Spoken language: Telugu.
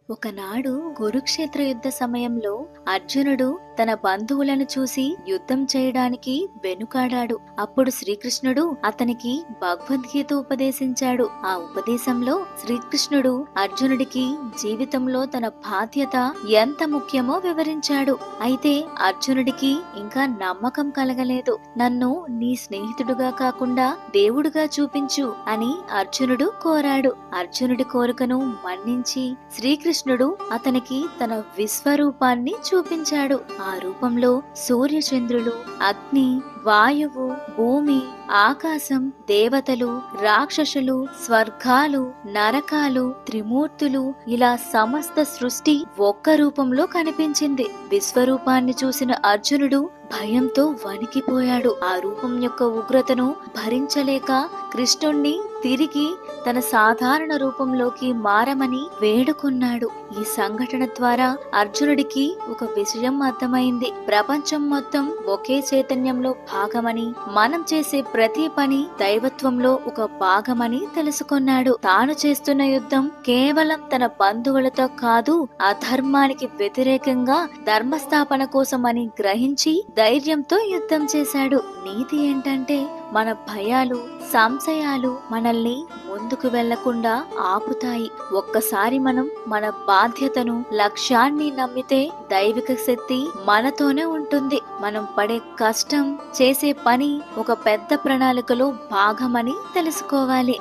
ఒకనాడు కురుక్షేత్ర యుద్ధ సమయంలో అర్జునుడు తన బంధువులను చూసి యుద్ధం చేయడానికి వెనుకాడాడు. అప్పుడు శ్రీకృష్ణుడు అతనికి భగవద్గీత ఉపదేశించాడు. ఆ ఉపదేశంలో శ్రీకృష్ణుడు అర్జునుడికి జీవితంలో తన బాధ్యత ఎంత ముఖ్యమో వివరించాడు. అయితే అర్జునుడికి ఇంకా నమ్మకం కలగలేదు. నన్ను నీ స్నేహితుడుగా కాకుండా దేవుడుగా చూపించు అని అర్జునుడు కోరాడు. అర్జునుడి కోరికను మన్నించి శ్రీకృష్ణుడు అతనికి తన విశ్వరూపాన్ని చూపించాడు. ఆ రూపంలో సూర్యచంద్రులు, అగ్ని, వాయువు, భూమి, ఆకాశం, దేవతలు, రాక్షసులు, స్వర్గాలు, నరకాలు, త్రిమూర్తులు ఇలా సమస్త సృష్టి ఒక్క రూపంలో కనిపించింది. విశ్వరూపాన్ని చూసిన అర్జునుడు భయంతో వణికిపోయాడు. ఆ రూపం యొక్క ఉగ్రతను భరించలేక కృష్ణుణ్ణి తిరిగి తన సాధారణ రూపంలోకి మారమని వేడుకున్నాడు. ఈ సంఘటన ద్వారా అర్జునుడికి ఒక విషయం అర్థమైంది. ప్రపంచం మొత్తం ఒకే చైతన్యంలో భాగమని, మనం చేసే ప్రతి పని దైవత్వంలో ఒక భాగమని తెలుసుకున్నాడు. తాను చేస్తున్న యుద్ధం కేవలం తన బంధువులతో కాదు, అధర్మానికి వ్యతిరేకంగా ధర్మస్థాపన కోసమని గ్రహించి ధైర్యంతో యుద్ధం చేశాడు. నీతి ఏంటంటే మన భయాలు, సంశయాలు మనల్ని ముందుకు వెళ్లకుండా ఆపుతాయి. ఒక్కసారి మనం మన బాధ్యతను, లక్ష్యాన్ని నమ్మితే దైవిక శక్తి మనతోనే ఉంటుంది. మనం పడే కష్టం, చేసే పని ఒక పెద్ద ప్రణాళికలో భాగమని తెలుసుకోవాలి.